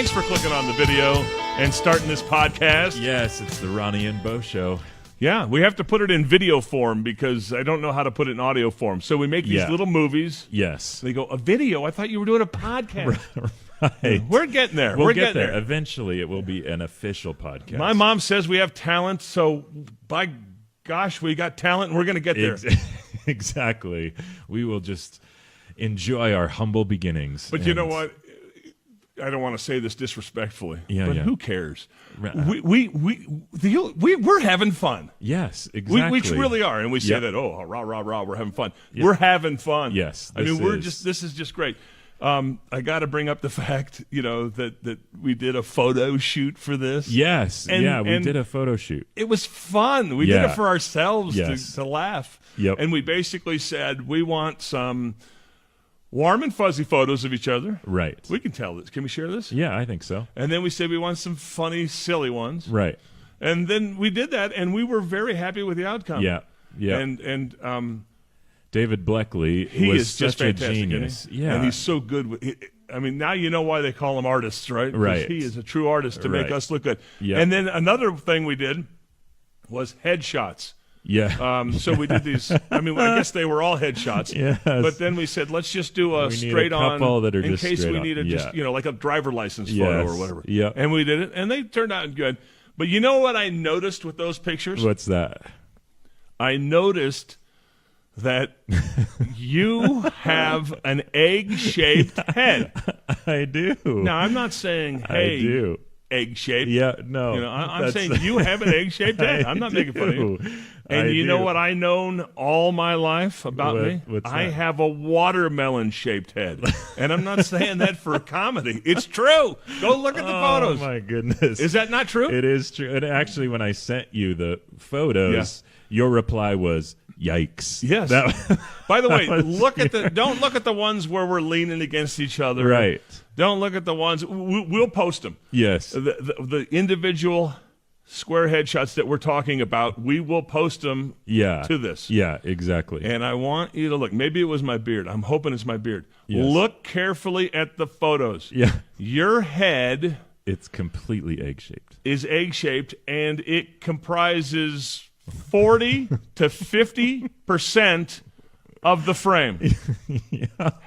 Thanks for clicking on the video and starting this podcast. Yes, it's the Ronnie and Bo Show. Yeah, we have to put it in video form because I don't know how to put it in audio form. So we make these little movies. Yes. They go, a video? I thought you were doing a podcast. Right. We're getting there. We'll We're get getting there. Eventually, it will be an official podcast. My mom says we have talent, so by gosh, we got talent, and we're going to get there. Exactly. We will just enjoy our humble beginnings. But you know what? I don't want to say this disrespectfully, but yeah. who cares? We're having fun. Yes, exactly. We really are, and we say that, oh, rah, rah, rah, we're having fun. Yep. We're having fun. Yes, I mean, this is just great. I got to bring up the fact, that we did a photo shoot for this. Yes, we did a photo shoot. It was fun. We did it for ourselves to laugh. Yep. And we basically said, we want some warm and fuzzy photos of each other. Right. We can tell this. Can we share this? Yeah, I think so. And then we said we want some funny, silly ones. Right. And then we did that, and we were very happy with the outcome. Yeah. And David Bleckley is such just fantastic, a genius. Isn't he? Yeah. And he's so good. I mean, now you know why they call him artists, right? Right. He is a true artist to make us look good. Yep. And then another thing we did was headshots. Yeah. So we did these. I mean, I guess they were all headshots. Yes. But then we said, let's just do a straight on that are in just case we straight on. need a just like a driver license Yes. photo or whatever. Yeah. And we did it, and they turned out good. But you know what I noticed with those pictures? What's that? I noticed that you have an egg-shaped head. I do. Now, I'm not saying, hey, I do. egg-shaped. Yeah, no. I'm saying you have an egg-shaped head. I'm not making fun of you. And you know what I known all my life about me? I have a watermelon-shaped head. And I'm not saying that for comedy. It's true. Go look at the photos. Oh, my goodness. Is that not true? It is true. And actually, when I sent you the photos, your reply was, yikes. Yes. By the way, don't look at the ones where we're leaning against each other. Right. Don't look at the ones. We'll post them. Yes. The individual square headshots that we're talking about, we will post them to this. Yeah, exactly. And I want you to look. Maybe it was my beard. I'm hoping it's my beard. Yes. Look carefully at the photos. Yeah. Your head It's completely egg-shaped. is egg-shaped, and it comprises 40 to 50% of the frame.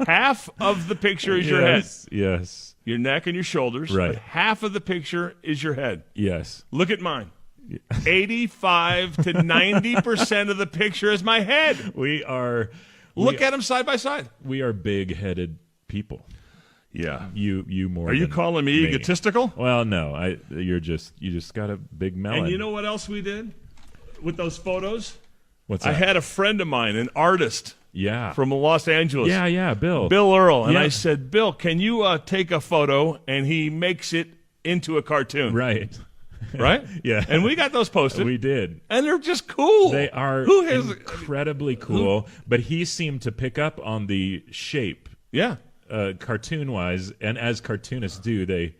Half of the picture is your head. Yes. Your neck and your shoulders. Right. But half of the picture is your head. Yes. Look at mine. 85 to 90% of the picture is my head. Look at them side by side. We are big-headed people. Yeah. You more. Are you calling me egotistical? Well, no. You just got a big melon. And you know what else we did with those photos? What's that? I had a friend of mine, an artist. Yeah. From Los Angeles. Yeah, Bill. Bill Earl. And Yeah. I said, Bill, can you take a photo? And he makes it into a cartoon. Right. Right? Yeah. And we got those posted. We did. And they're just cool. They are incredibly cool, but he seemed to pick up on the shape. Yeah. Cartoon-wise, and as cartoonists do,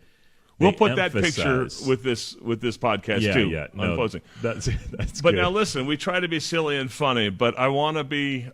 We'll put that emphasize. picture with this podcast too. Yeah, on posting. That's But good. now listen, we try to be silly and funny, but I want to be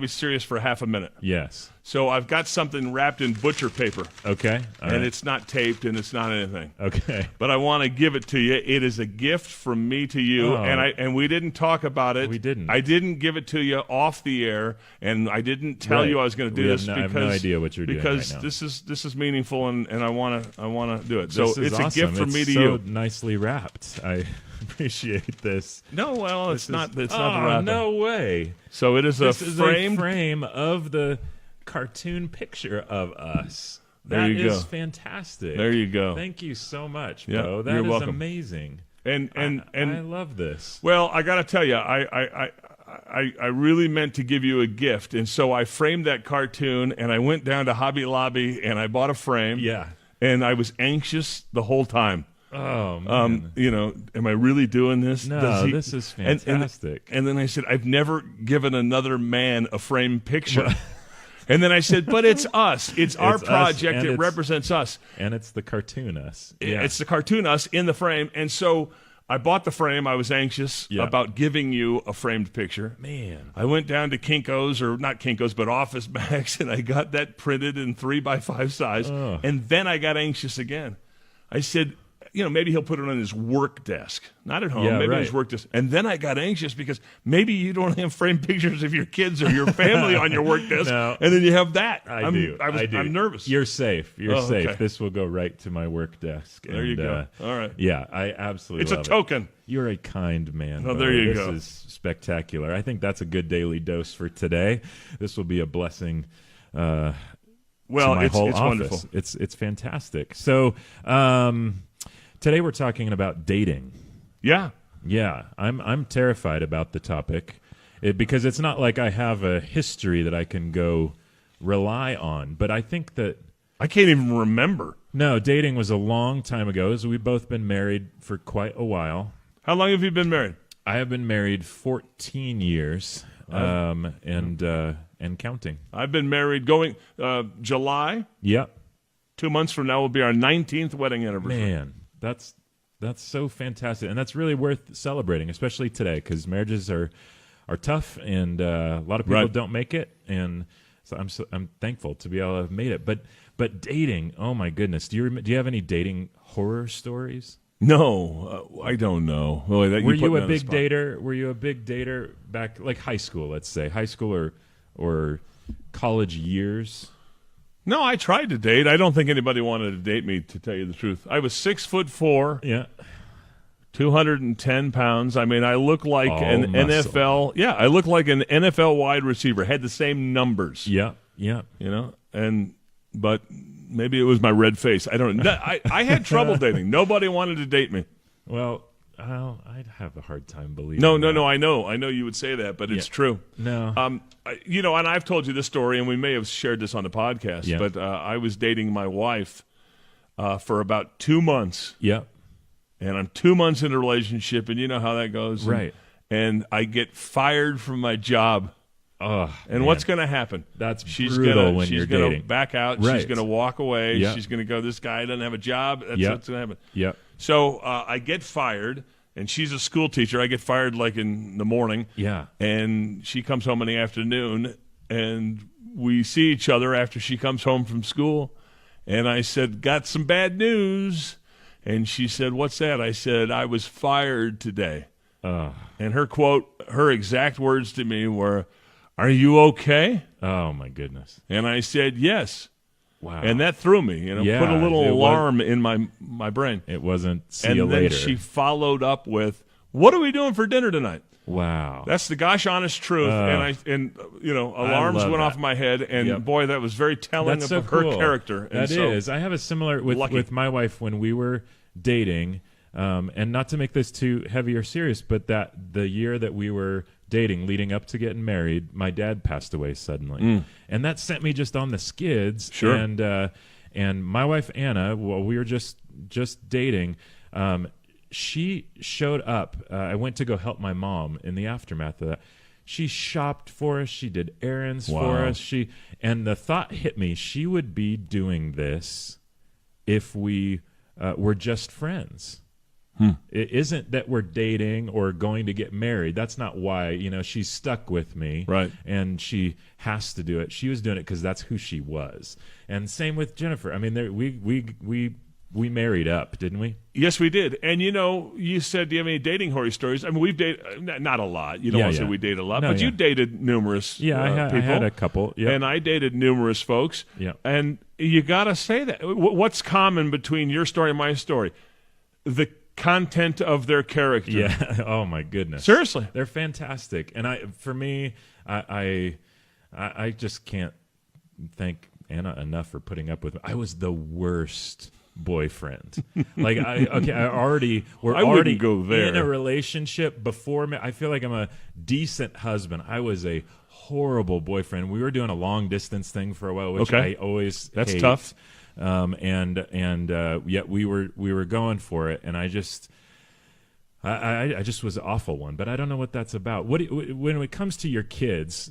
serious for half a minute. Yes. So I've got something wrapped in butcher paper. Okay. All right. It's not taped and it's not anything. Okay. But I want to give it to you. It is a gift from me to you, and we didn't talk about it. We didn't. I didn't give it to you off the air, and I didn't tell you I was going to do this I have no idea what you're doing because right now. this is meaningful, and I want to do it. So This is it's awesome. a gift from me to so you. Nicely wrapped. I appreciate this. No, well, it's not the Oh, wrapping. no way. So it is This a is framed a frame of the cartoon picture of us. There That you is go. fantastic. There you go. Thank you so much, Yeah, Bo. That you're is welcome. amazing. And I love this. well, I got to tell you, I really meant to give you a gift, and so I framed that cartoon, and I went down to Hobby Lobby, and I bought a frame. Yeah. And I was anxious the whole time. Oh, man. Am I really doing this? No, this is fantastic. And then I said, I've never given another man a framed picture. And then I said, but it's us. It's our us, project. and It it's- represents us. And it's the cartoon us. Yeah. It's the cartoon us in the frame. And so I bought the frame. I was anxious about giving you a framed picture. Man. I went down to Kinko's, or not Kinko's, but Office Max, and I got that printed in 3x5 size. And then I got anxious again. I said, maybe he'll put it on his work desk, not at home, maybe on his work desk. And then I got anxious because maybe you don't have framed pictures of your kids or your family on your work desk, and then you have that. I do. I'm nervous. You're safe. You're safe. Okay. This will go right to my work desk. There you go. All right. Yeah, I absolutely love it. It's a token. You're a kind man. Oh, there you go. This is spectacular. I think that's a good daily dose for today. This will be a blessing. To my whole office. Wonderful. It's fantastic. So today we're talking about dating. Yeah. Yeah, I'm terrified about the topic because it's not like I have a history that I can go rely on. But I think that I can't even remember. No, dating was a long time ago. So we've both been married for quite a while. How long have you been married? I have been married 14 years, and counting. I've been married going July. Yep. 2 months from now will be our 19th wedding anniversary. Man, that's so fantastic, and that's really worth celebrating, especially today, because marriages are tough, and a lot of people don't make it, and so I'm thankful to be able to have made it. But dating, oh my goodness, do you have any dating horror stories? No, I don't know. Were you a big dater? Were you a big dater back, like high school? Let's say high school or college years. No, I tried to date. I don't think anybody wanted to date me, to tell you the truth. I was 6'4". Yeah. 210 pounds. I mean, I look like an muscle. NFL. Yeah, I look like an NFL wide receiver. Had the same numbers. Yeah. But maybe it was my red face. I don't know. I had trouble dating. Nobody wanted to date me. Well, I'd have a hard time believing. No. I know you would say that, but it's true. No. And I've told you this story, and we may have shared this on the podcast. Yeah. But I was dating my wife for about 2 months. Yeah. And I'm 2 months in a relationship, and you know how that goes. Right. And I get fired from my job. Oh, and what's going to happen? That's brutal when you're dating. She's going to back out. Right. She's going to walk away. Yep. She's going to go, this guy doesn't have a job. That's what's going to happen. Yep. So I get fired, and she's a school teacher. I get fired like in the morning. Yeah. And she comes home in the afternoon, and we see each other after she comes home from school. And I said, got some bad news. And she said, what's that? I said, I was fired today. And her exact words to me were, are you okay? Oh, my goodness. And I said, yes. Wow. And that threw me, put a little alarm in my brain. It wasn't, see you later. And then she followed up with, what are we doing for dinner tonight? Wow. That's the gosh honest truth. Alarms went off in my head, and boy, that was very telling of her character. And that is. I have a similar with my wife when we were dating, and not to make this too heavy or serious, but that the year that we were dating leading up to getting married, my dad passed away suddenly. And that sent me just on the skids. Sure. And my wife Anna, while we were just dating, she showed up. I went to go help my mom in the aftermath of that. She shopped for us. She did errands for us. And the thought hit me, she would be doing this if we were just friends. It isn't that we're dating or going to get married. That's not why. She's stuck with me, right? And she has to do it. She was doing it because that's who she was. And same with Jennifer. I mean, we married up, didn't we? Yes, we did. And you said, do you have any dating horror stories? I mean, we've dated not a lot. You don't want to say we dated a lot, but you dated numerous. Yeah, people. I had a couple. Yep. And I dated numerous folks. Yeah, and you got to say that. What's common between your story and my story? The content of their character. Yeah. Oh my goodness. Seriously, they're fantastic. And I just can't thank Anna enough for putting up with me. I was the worst boyfriend. We're already go there. In a relationship before me. I feel like I'm a decent husband. I was a horrible boyfriend. We were doing a long distance thing for a while, which I always hate. Tough. Yet we were going for it, and I just was an awful one. But I don't know what that's about. When it comes to your kids,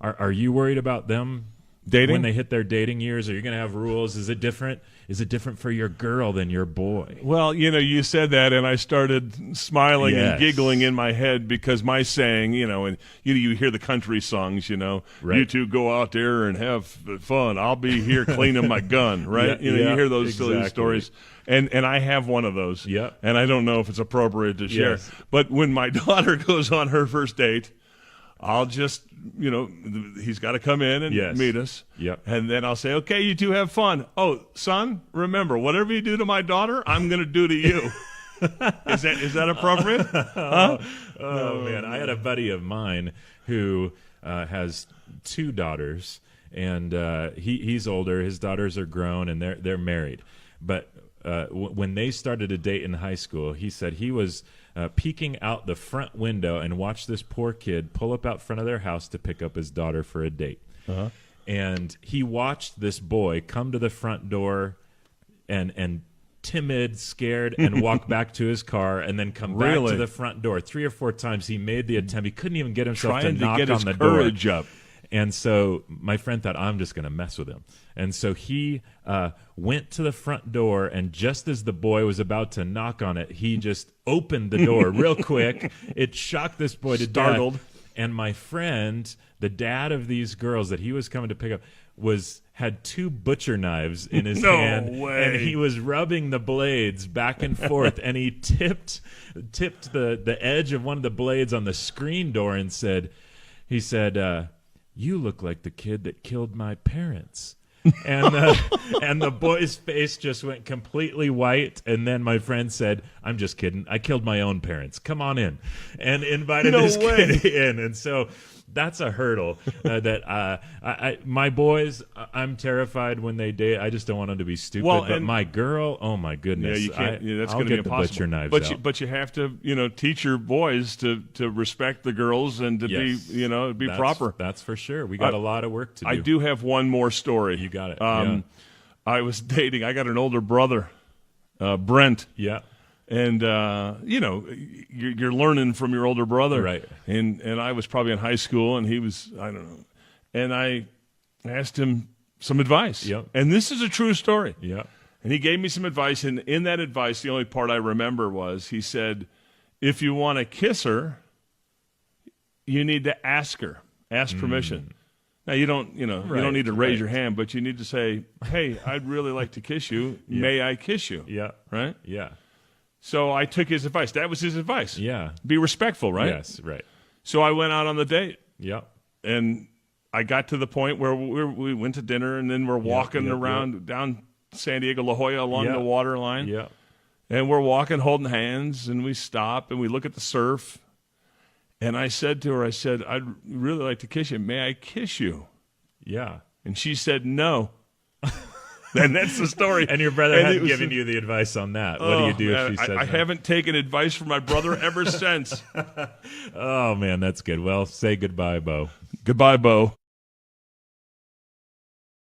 are you worried about them dating when they hit their dating years? Are you going to have rules? Is it different is it different for your girl than your boy? Well, you said that, and I started smiling and giggling in my head because my saying, and you hear the country songs, right. You two go out there and have fun. I'll be here cleaning my gun, right? You hear those silly stories. And I have one of those. Yeah. And I don't know if it's appropriate to share. Yes. But when my daughter goes on her first date, I'll just, he's got to come in and meet us. Yep. And then I'll say, okay, you two have fun. Oh, son, remember, whatever you do to my daughter, I'm going to do to you. Is that appropriate? Huh? Man, I had a buddy of mine who has 2 daughters, and he's older. His daughters are grown, and they're married. But when they started a date in high school, he said he was peeking out the front window and watched this poor kid pull up out front of their house to pick up his daughter for a date. Uh-huh. And he watched this boy come to the front door and timid, scared, and walk back to his car and then come back to the front door. 3 or 4 times he made the attempt. He couldn't even get himself to knock on the door. Courage up. And so my friend thought, I'm just going to mess with him. And so he went to the front door, and just as the boy was about to knock on it, he just opened the door real quick. It shocked this boy to Startled. death. And my friend, the dad of these girls that he was coming to pick up, had 2 butcher knives in his hand. Way. And he was rubbing the blades back and forth, and he tipped the edge of one of the blades on the screen door and said, you look like the kid that killed my parents. And the boy's face just went completely white. And then my friend said, I'm just kidding. I killed my own parents. Come on in. And invited this kid in. And so that's a hurdle that my boys, I'm terrified when they date. I just don't want them to be stupid. But my girl, oh my goodness. Yeah, you can't. That's going to be impossible. Butcher knives out. But you have to, teach your boys to respect the girls and to be proper. That's for sure. We got a lot of work to do. I do have one more story. You got it. I was dating. I got an older brother, Brent. Yeah. And you're learning from your older brother, right? And I was probably in high school, and he was, I don't know. And I asked him some advice. Yep. And this is a true story. Yeah. And he gave me some advice, and in that advice, the only part I remember was he said, "If you want to kiss her, you need to ask permission." Now you don't need to raise your hand, but you need to say, "Hey, I'd really like to kiss you. Yeah. May I kiss you?" Yeah. Right? Yeah. So I took his advice. That was his advice. Yeah. Be respectful, right? Yes, right. So I went out on the date. Yeah. And I got to the point where we went to dinner, and then we're walking around down San Diego La Jolla along the water line. Yeah. And we're walking, holding hands, and we stop, and we look at the surf. And I said to her, I'd really like to kiss you. May I kiss you? Yeah. And she said no. And that's the story. And your brother hadn't given you the advice on that. What do you do if she says I haven't taken advice from my brother ever since. Oh, man, that's good. Well, say goodbye, Bo. Goodbye, Bo.